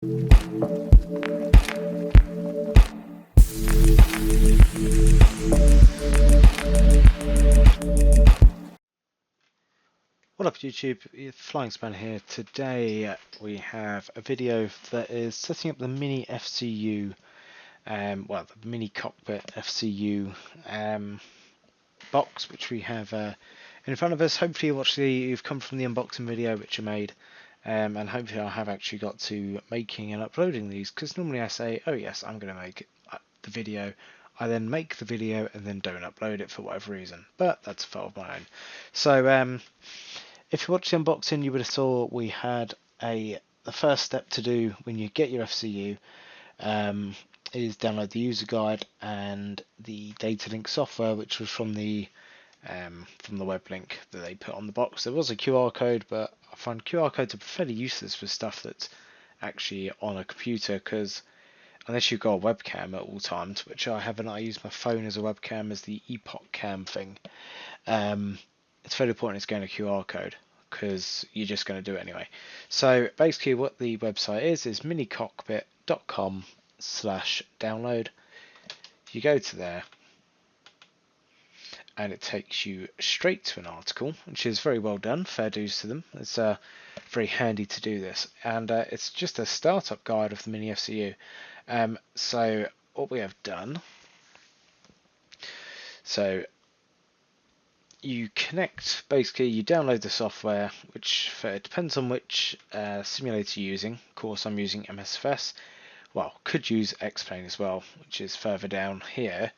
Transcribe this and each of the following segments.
What up YouTube, Flying Span here. Today we have a video that is setting up the MiniFCU, the MiniCockpit FCU box, which we have in front of us. Hopefully you've come from the unboxing video which I made, and hopefully I have actually got to making and uploading these, because normally I say, oh yes, I'm going to make the video. I then make the video and then don't upload it for whatever reason, but that's a fault of my own. So if you watched the unboxing, you would have saw we had the first step to do when you get your FCU is download the user guide and the data link software, which was from the web link that they put on the box. There was a QR code, but I find QR codes are fairly useless for stuff that's actually on a computer, because unless you've got a webcam at all times, which I haven't, I use my phone as a webcam, as the Epoch Cam thing. It's fairly important it's getting a QR code, because you're just going to do it anyway. So basically what the website is minicockpit.com/download. You go to there and it takes you straight to an article, which is very well done, fair dues to them. It's very handy to do this, and it's just a startup guide of the MiniFCU. So what we have done, so you connect, basically you download the software, which it depends on which simulator you're using. Of course I'm using MSFS, well could use X-Plane as well, which is further down here,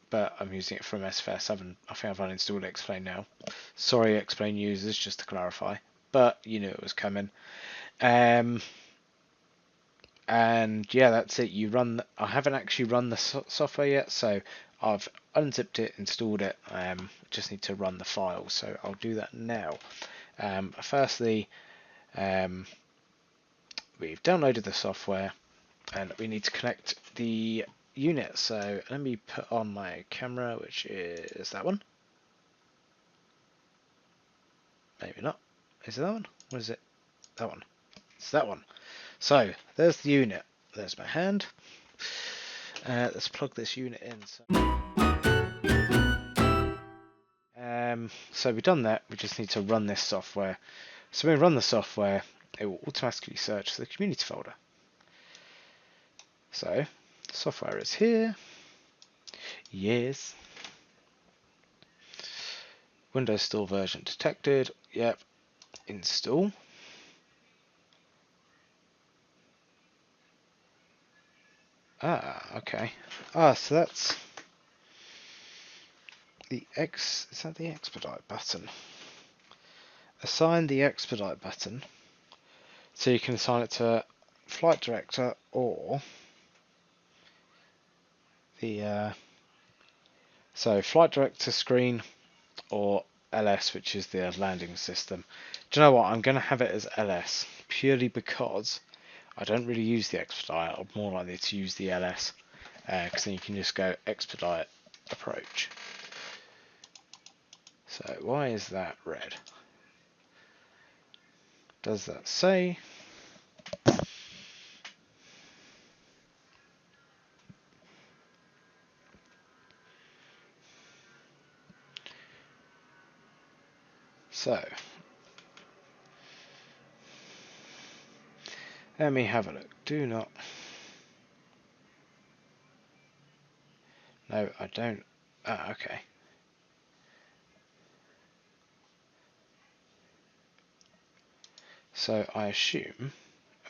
but I'm using it from MSFS. I think I've uninstalled X-Plane now. Sorry X-Plane users, just to clarify, but you knew it was coming. And yeah, that's it. You run. I haven't actually run the software yet, so I've unzipped it, installed it. Just need to run the file, so I'll do that now. Firstly, we've downloaded the software, and we need to connect the unit. So let me put on my camera, which is that one. Maybe not. Is it that one? What is it? That one. It's that one. So there's the unit. There's my hand. Let's plug this unit in. So we've done that. We just need to run this software. So when we run the software, it will automatically search for the community folder. So software is here. Yes. Windows Store version detected. Yep. Install. Okay. So that's the is that the expedite button? Assign the expedite button. So you can assign it to flight director or the so flight director screen, or LS, which is the landing system. Do you know what? I'm going to have it as LS purely because I don't really use the expedite. I'm more likely to use the LS, because then you can just go expedite approach. So why is that red? Does that say? So let me have a look. Do not. No, I don't. Okay. So I assume.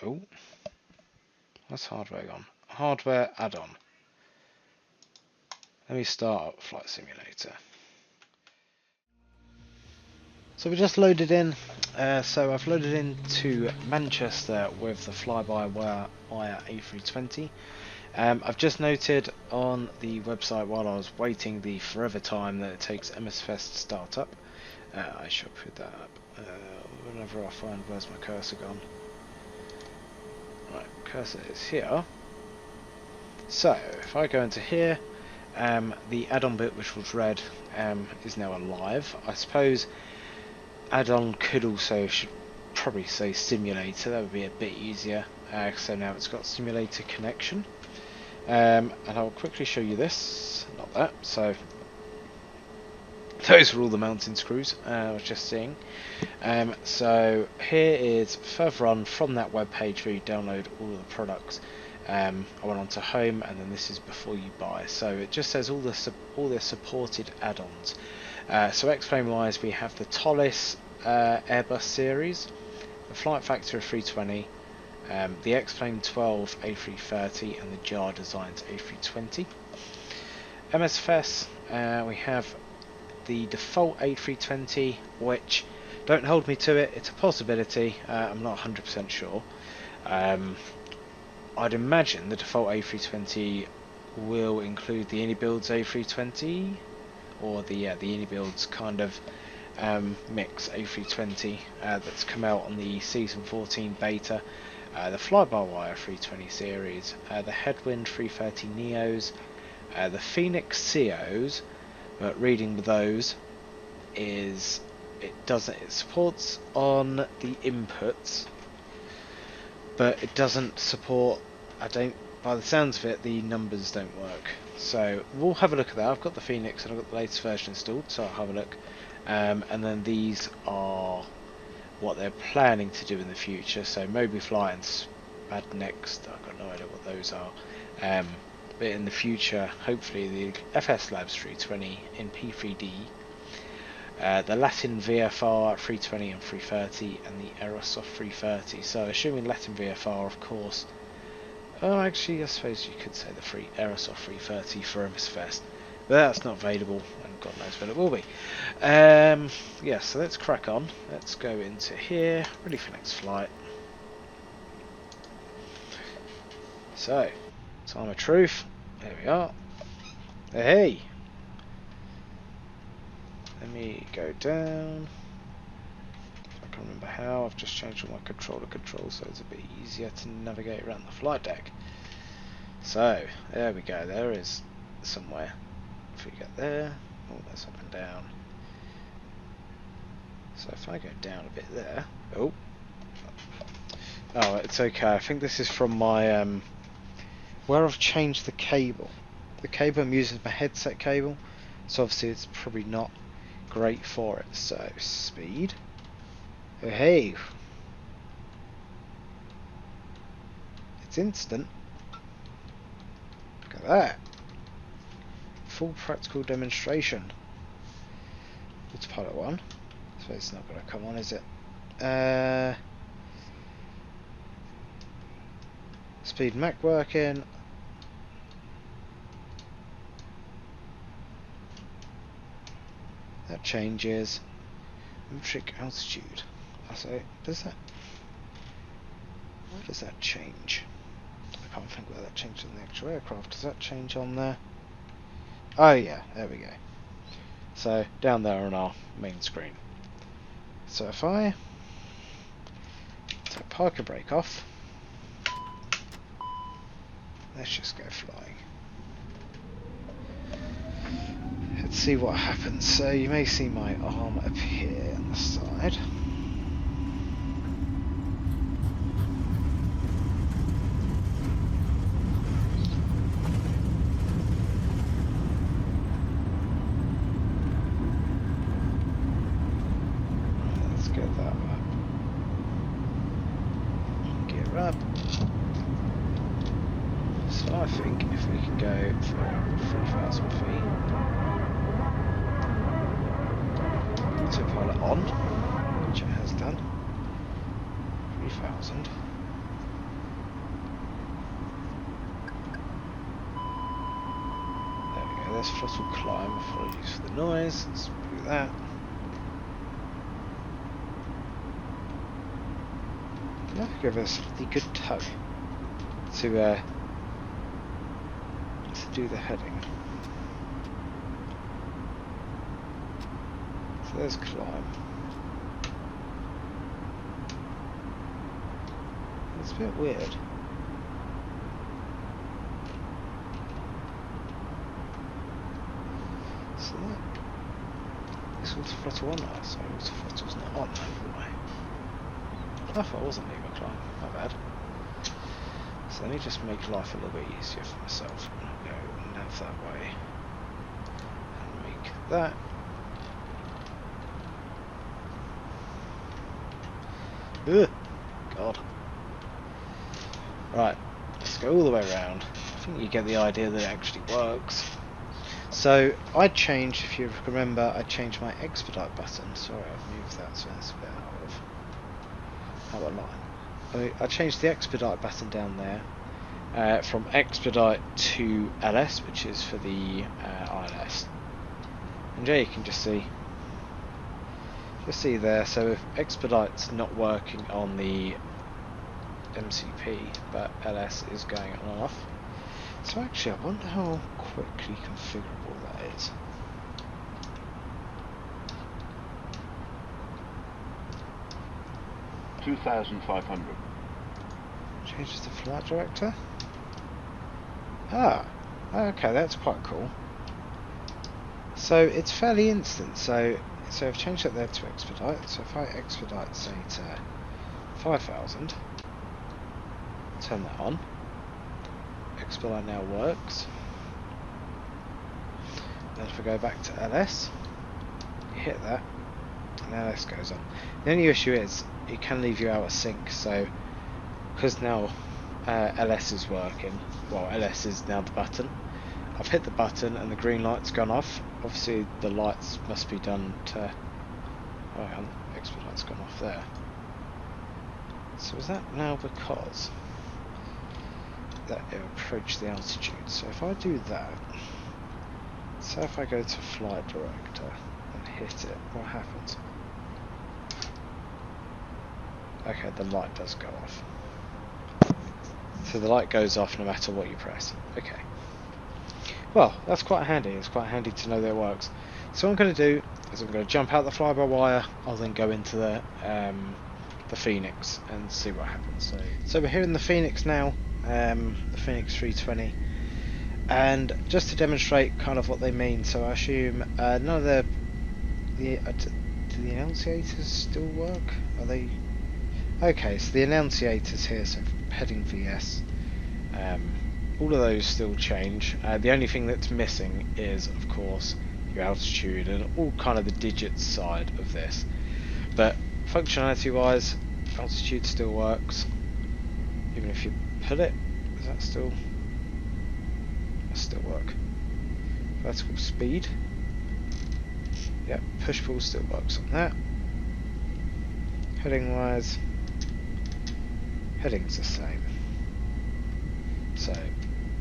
Oh, that's hardware gone. Hardware add-on. Let me start up Flight Simulator. So we just loaded in. So I've loaded into Manchester with the fly-by-wire A320. I've just noted on the website while I was waiting the forever time that it takes MSFS to start up. I shall put that up whenever I find where's my cursor gone. Right, cursor is here. So if I go into here, the add-on bit, which was red, is now alive. I suppose add-on could also, should probably say simulator, that would be a bit easier. So now it's got simulator connection. And I'll quickly show you this. Not that. So those are all the mounting screws I was just seeing. So here is further on from that web page where you download all of the products. I went on to home, and then this is before you buy. So it just says all the supported add-ons. So X-Plane wise, we have the Tollis Airbus series, the Flight Factor 320, the X-Plane 12 A330, and the JAR Designs A320. MSFS, we have the default A320, which, don't hold me to it, it's a possibility, I'm not 100% sure. I'd imagine the default A320 will include the Unibuilds A320, or the Unibuilds kind of mix A320 that's come out on the Season 14 beta, the Fly-by-Wire 320 series, the Headwind 330 Neos, the Phoenix COs, but reading those is it supports on the inputs, but it doesn't support, by the sounds of it, the numbers don't work. So we'll have a look at that. I've got the Phoenix and I've got the latest version installed, so I'll have a look. And then these are what they're planning to do in the future. So Moby Fly and Spad Next, I've got no idea what those are. But in the future, hopefully the FS Labs 320 in P3D, the Latin VFR 320 and 330, and the Aerosoft 330. So assuming Latin VFR, of course. Oh, actually, I suppose you could say the Aerosoft 330 for MSFest, but that's not available, and God knows when it will be. Yeah, so let's crack on. Let's go into here, ready for next flight. So, time of truth. There we are. Hey! Let me go down. I can't remember how. I've just changed all my controller controls so it's a bit easier to navigate around the flight deck. So, there we go. There is somewhere. If we get there. Oh, that's up and down. So if I go down a bit there. Oh. Oh, it's okay. I think this is from my where I've changed the cable. The cable I'm using is my headset cable, so obviously it's probably not great for it. So speed. Oh, hey, it's instant. Look at that. Full practical demonstration. Autopilot 1. So it's not going to come on, is it? Speed Mac working. That changes. Metric altitude. So does that? Where does that change? I can't think where that changes in the actual aircraft. Does that change on there? Oh yeah, there we go. So down there on our main screen. So if I take park and brake off, let's just go flying. Let's see what happens. So you may see my arm appear on the side. Let's get that up. Gear up. So I think if we can go for 3,000 feet. Autopilot on, which it has done. 3,000. There we go, there's throttle climb. Apologies for the noise. Let's do that. That could give us a good tug to do the heading. So there's climb. It's a bit weird. So that this was throttle on now, so the throttle's not on anyway. I thought it wasn't leaving climb, my bad. So let me just make life a little bit easier for myself. I'll go nav that way and make that. Ugh, God. Right, let's go all the way around. I think you get the idea that it actually works. So I changed, if you remember, I changed my expedite button. Sorry, I've moved that so it's a bit out of line. I changed the expedite button down there from expedite to LS, which is for the ILS. And there you can just see there. So if expedite's not working on the MCP, but LS is going on and off. So actually, I wonder how quickly configurable that is. $2,500. Changes to flight director. Ah, okay, that's quite cool. So it's fairly instant. So I've changed that there to expedite. So if I expedite, say to 5,000, turn that on. Expedite now works. Then if I go back to LS, you hit that, and LS goes on. The only issue is it can leave you out of sync. So because now LS is working, well, LS is now the button. I've hit the button and the green light's gone off. Obviously the lights must be done to... Oh, hang on, expedite's gone off there. So is that now because that it approached the altitude? So if I do that, so if I go to flight director and hit it, what happens? Okay, the light does go off. So the light goes off no matter what you press. Okay. Well, that's quite handy. It's quite handy to know that it works. So what I'm going to do is I'm going to jump out the fly-by-wire. I'll then go into the Phoenix and see what happens. So we're here in the Phoenix now, the Phoenix 320, and just to demonstrate kind of what they mean. So I assume none of do the annunciators still work? Are they? Okay, so the annunciators here, so heading VS. All of those still change. The only thing that's missing is, of course, your altitude and all kind of the digits side of this. But functionality-wise, altitude still works. Even if you put it, does that still work? Vertical speed. Yep, push-pull still works on that. Heading-wise, heading's the same. So,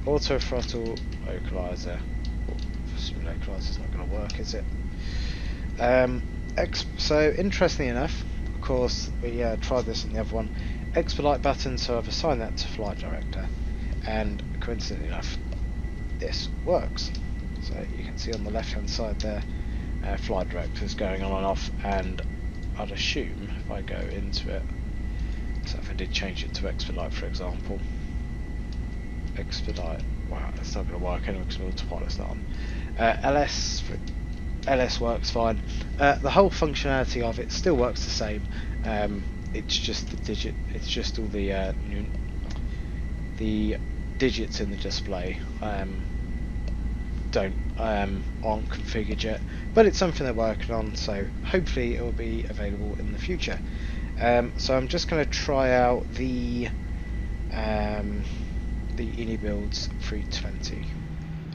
auto throttle, localizer. Localizer's not going to work, is it? So, interestingly enough, of course, we tried this on the other one. Expedite button, so I've assigned that to flight director, and coincidentally enough, this works. So you can see on the left-hand side there, flight director is going on and off, and I'd assume if I go into it, so if I did change it to expedite, for example. Expedite. Wow, that's not going to work anyway because autopilot's not on. LS works fine. The whole functionality of it still works the same. It's just the digit. It's just all the digits in the display aren't configured yet. But it's something they're working on, so hopefully it will be available in the future. So I'm just going to try out the Inibuilds 320.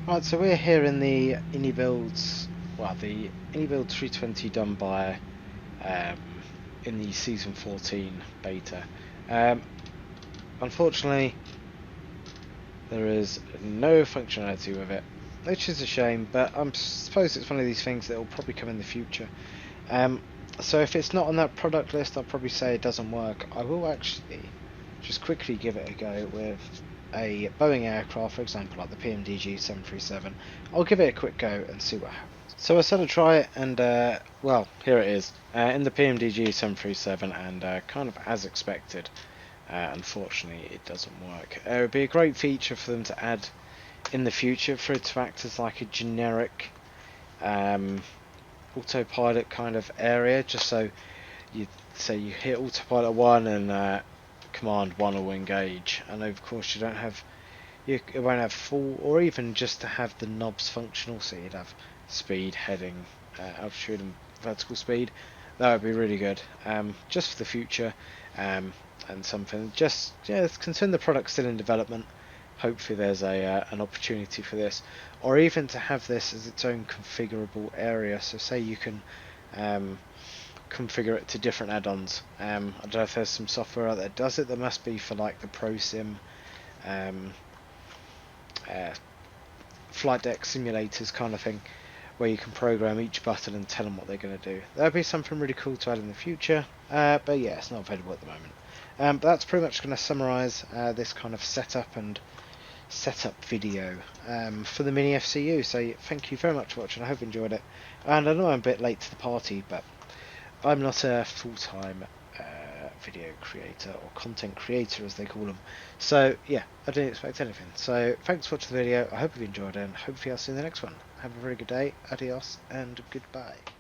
Right, so we're here in the Inibuilds, well, the Inibuilds 320 done by in the season 14 beta. Unfortunately, there is no functionality with it, which is a shame, but I suppose it's one of these things that will probably come in the future. So if it's not on that product list, I'll probably say it doesn't work. I will actually just quickly give it a go with a Boeing aircraft, for example, like the PMDG 737. I'll give it a quick go and see what happens. So I said I'd try it, and well, here it is in the PMDG 737, and kind of as expected. Unfortunately, it doesn't work. It would be a great feature for them to add in the future, for it to act as like a generic autopilot kind of area, just so you say you hit autopilot 1 and command 1 or engage, and of course you won't have full, or even just to have the knobs functional, so you'd have speed, heading, altitude and vertical speed. That would be really good, just for the future, and something. Just considering the product's still in development, hopefully there's an opportunity for this, or even to have this as its own configurable area. So say you can configure it to different add-ons. I don't know if there's some software out there that does it. There must be for like the ProSim, flight deck simulators kind of thing, where you can program each button and tell them what they're going to do. That would be something really cool to add in the future, but yeah, it's not available at the moment. But that's pretty much going to summarise this kind of setup video for the MiniFCU. So thank you very much for watching. I hope you enjoyed it. And I know I'm a bit late to the party, but I'm not a full-time video creator, or content creator as they call them. So yeah, I didn't expect anything. So thanks for watching the video. I hope you enjoyed it, and hopefully I'll see you in the next one. Have a very good day. Adios and goodbye.